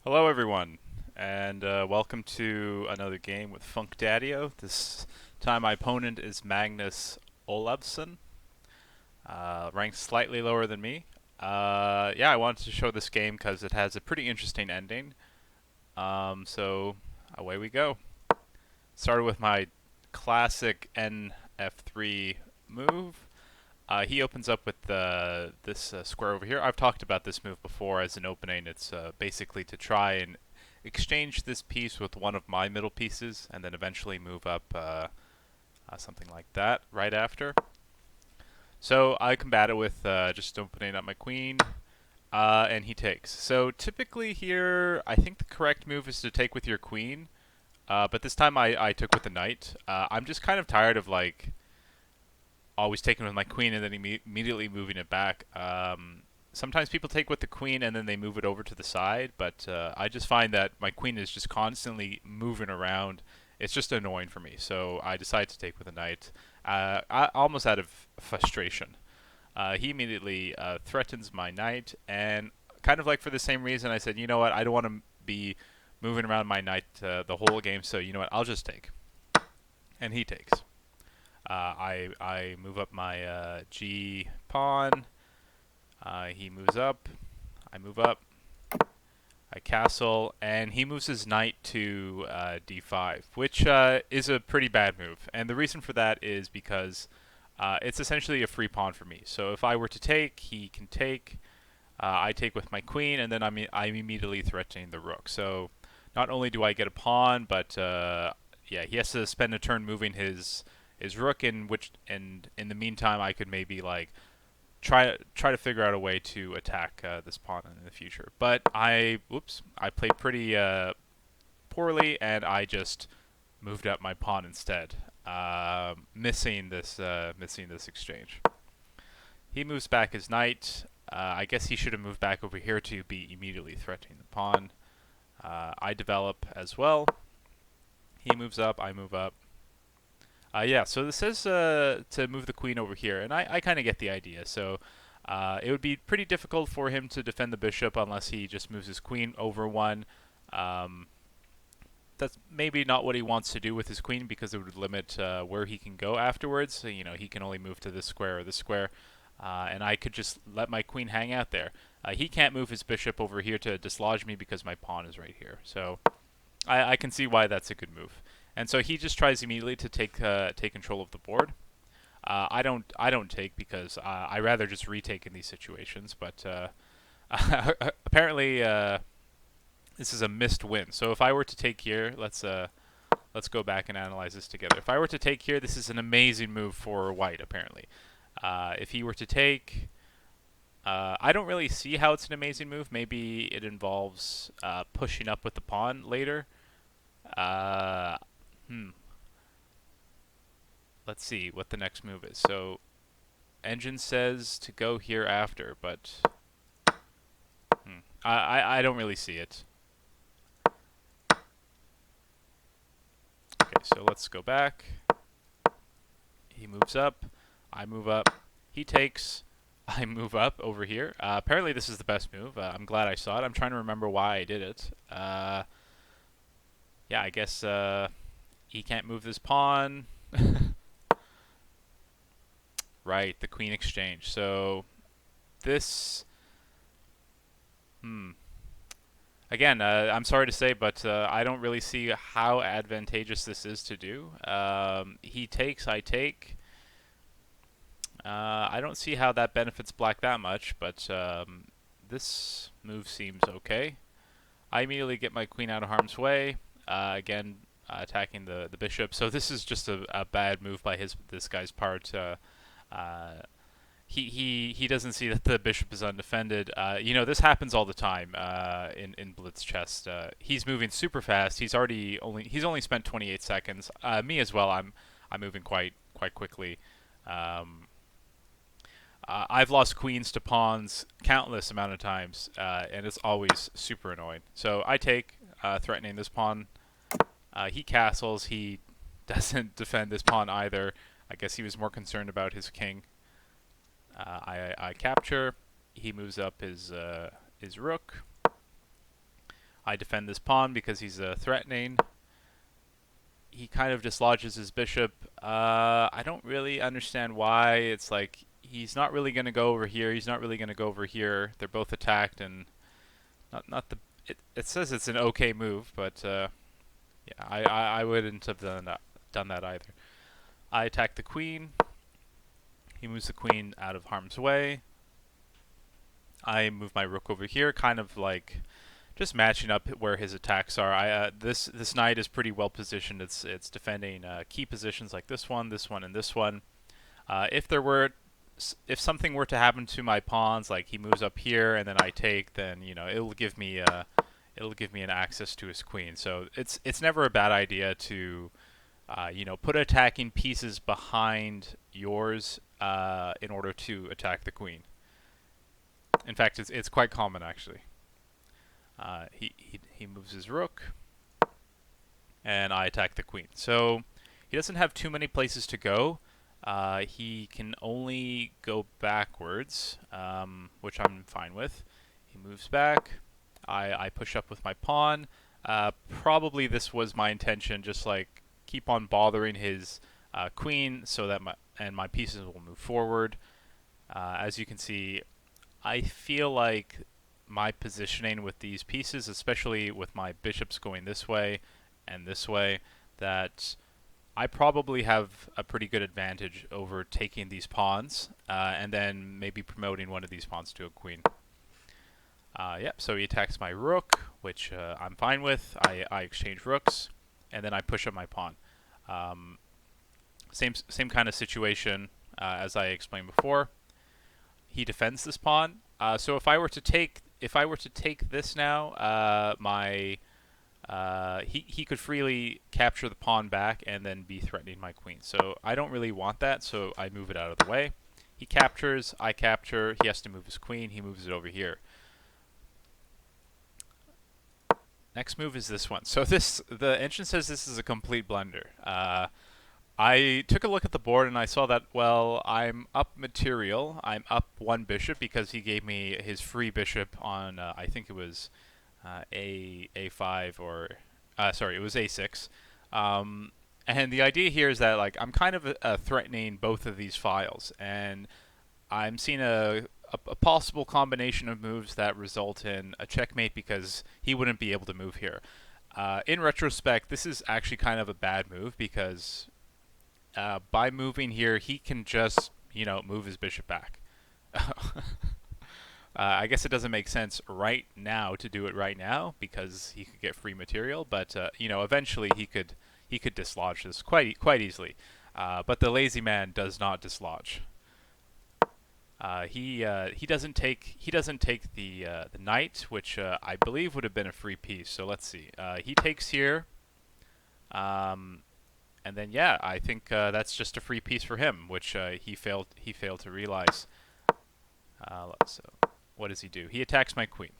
Hello, everyone, and welcome to another game with funkdaddio. This time, my opponent is MagnusOlavsson, ranked slightly lower than me. Yeah, I wanted to show this game because it has a pretty interesting ending. So away we go. Started with my classic NF3 move. He opens up with this square over here. I've talked about this move before as an opening. It's basically to try and exchange this piece with one of my middle pieces, and then eventually move up something like that right after. So I combat it with just opening up my queen, and he takes. So typically here, I think the correct move is to take with your queen, but this time I took with the knight. I'm just kind of tired of like always taking with my queen and then immediately moving it back. Sometimes people take with the queen and then they move it over to the side, but I just find that my queen is just constantly moving around. It's just annoying for me, so I decided to take with a knight, almost out of frustration. He immediately threatens my knight, and kind of like for the same reason, I said, you know what, I don't want to be moving around my knight the whole game, so you know what, I'll just take. And he takes. I move up my G pawn. He moves up. I move up. I castle, and he moves his knight to D5, which is a pretty bad move. And the reason for that is because it's essentially a free pawn for me. So if I were to take, he can take. I take with my queen, and then I'm immediately threatening the rook. So not only do I get a pawn, but yeah, he has to spend a turn moving his rook, and in the meantime I could maybe like try to figure out a way to attack this pawn in the future. But I played pretty poorly, and I just moved up my pawn instead, missing this exchange. He moves back his knight. I guess he should have moved back over here to be immediately threatening the pawn. I develop as well. He moves up. I move up. Yeah, so this says to move the queen over here, and I kind of get the idea. So it would be pretty difficult for him to defend the bishop unless he just moves his queen over one. Um, that's maybe not what he wants to do with his queen because it would limit where he can go afterwards. So, you know, he can only move to this square or this square, and I could just let my queen hang out there. He can't move his bishop over here to dislodge me because my pawn is right here. So I can see why that's a good move. And so he just tries immediately to take control of the board. I don't take because I rather just retake in these situations. But apparently this is a missed win. So if I were to take here, let's go back and analyze this together. If I were to take here, this is an amazing move for white. Apparently, if he were to take, I don't really see how it's an amazing move. Maybe it involves pushing up with the pawn later. Uh, hmm. Let's see what the next move is. So, engine says to go here after, but I don't really see it. Okay, so let's go back. He moves up. I move up. He takes. I move up over here. Apparently, this is the best move. I'm glad I saw it. I'm trying to remember why I did it. Yeah, I guess he can't move this pawn. Right, the queen exchange. So this, hmm. Again, I'm sorry to say, but I don't really see how advantageous this is to do. He takes, I take. I don't see how that benefits black that much, but this move seems okay. I immediately get my queen out of harm's way. Again, attacking the bishop. So this is just a bad move by this guy's part. He doesn't see that the bishop is undefended. You know, this happens all the time in blitz chess. He's moving super fast. He's only spent 28 seconds. Me as well. I'm moving quite quickly. Um, I've lost queens to pawns countless amount of times, and it's always super annoying. So I take, threatening this pawn. He castles. He doesn't defend this pawn either. I guess he was more concerned about his king. I capture. He moves up his rook. I defend this pawn because he's threatening. He kind of dislodges his bishop. I don't really understand why. It's like he's not really going to go over here. He's not really going to go over here. They're both attacked, and not the. It says it's an okay move, but yeah, I wouldn't have done that either. I attack the queen. He moves the queen out of harm's way. I move my rook over here, kind of like just matching up where his attacks are. This knight is pretty well positioned. It's defending key positions like this one, and this one. If something were to happen to my pawns, like he moves up here and then I take, then it'll give me an access to his queen. So it's never a bad idea to put attacking pieces behind yours in order to attack the queen. In fact, it's quite common actually. He moves his rook, and I attack the queen. So he doesn't have too many places to go. He can only go backwards, which I'm fine with. He moves back. I push up with my pawn. Probably this was my intention, just like keep on bothering his queen so that my pieces will move forward. As you can see, I feel like my positioning with these pieces, especially with my bishops going this way and this way, that I probably have a pretty good advantage over taking these pawns and then maybe promoting one of these pawns to a queen. Yep, so he attacks my rook, which I'm fine with. I exchange rooks, and then I push up my pawn. Same kind of situation as I explained before. He defends this pawn. So if I were to take this now, he could freely capture the pawn back and then be threatening my queen. So I don't really want that, so I move it out of the way. He captures, I capture, he has to move his queen, he moves it over here. Next move is this one. So the engine says this is a complete blunder. I took a look at the board and I saw that, well, I'm up material. I'm up one bishop because he gave me his free bishop on, I think it was A5 or, sorry, it was A6. And the idea here is that, like, I'm kind of threatening both of these files, and I'm seeing a possible combination of moves that result in a checkmate because he wouldn't be able to move here. In retrospect, this is actually kind of a bad move because by moving here, he can just, move his bishop back. I guess it doesn't make sense right now to do it right now because he could get free material, but eventually he could dislodge this quite easily. But the lazy man does not dislodge. He doesn't take the knight, which I believe would have been a free piece. So let's see. He takes here. And then yeah, I think that's just a free piece for him, which he failed to realize. So what does he do? He attacks my queen.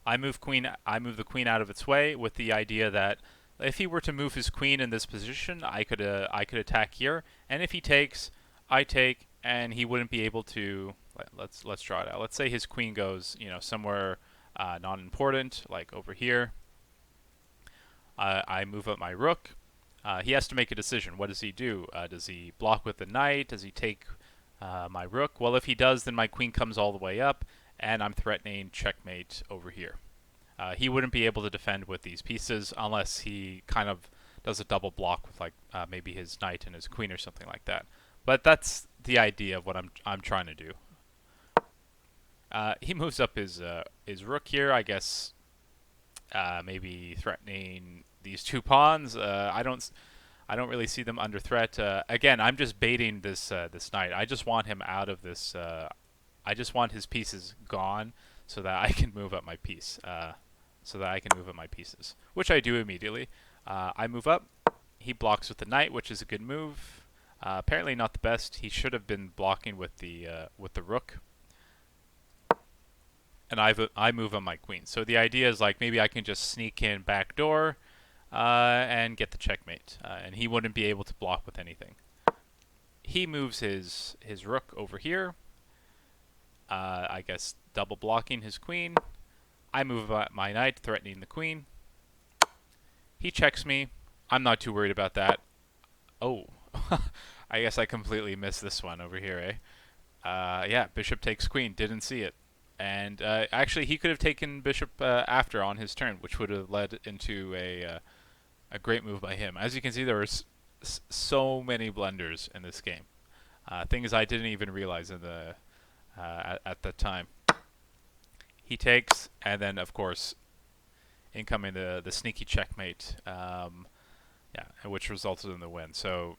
I move the queen out of its way with the idea that if he were to move his queen in this position, I could attack here, and if he takes, I take, and he wouldn't be able to. Let's draw it out. Let's say his queen goes, somewhere not important, like over here. I move up my rook. He has to make a decision. What does he do? Does he block with the knight? Does he take my rook? Well, if he does, then my queen comes all the way up, and I'm threatening checkmate over here. He wouldn't be able to defend with these pieces unless he kind of does a double block with maybe his knight and his queen or something like that. But that's the idea of what I'm trying to do. He moves up his rook here, I guess. Maybe threatening these two pawns. I don't really see them under threat. Again, I'm just baiting this knight. I just want him out of this. I just want his pieces gone so that I can move up my piece. Pieces, which I do immediately. I move up. He blocks with the knight, which is a good move. Apparently not the best. He should have been blocking with the rook. And I move on my queen. So the idea is maybe I can just sneak in back door and get the checkmate, and he wouldn't be able to block with anything. He moves his rook over here. I guess double blocking his queen. I move my knight, threatening the queen. He checks me. I'm not too worried about that. Oh, I guess I completely missed this one over here, eh? Yeah, bishop takes queen. Didn't see it. And actually, he could have taken bishop after on his turn, which would have led into a great move by him. As you can see, there were so many blunders in this game. Things I didn't even realize in the at the time. He takes, and then of course, incoming the sneaky checkmate. Yeah, which resulted in the win. So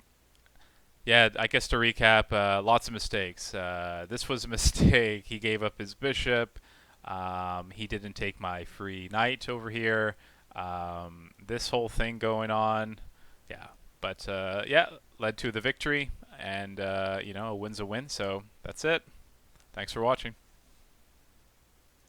yeah, I guess to recap, lots of mistakes. This was a mistake. He gave up his bishop. He didn't take my free knight over here. This whole thing going on. Yeah, but yeah, led to the victory. And, a win's a win. So that's it. Thanks for watching.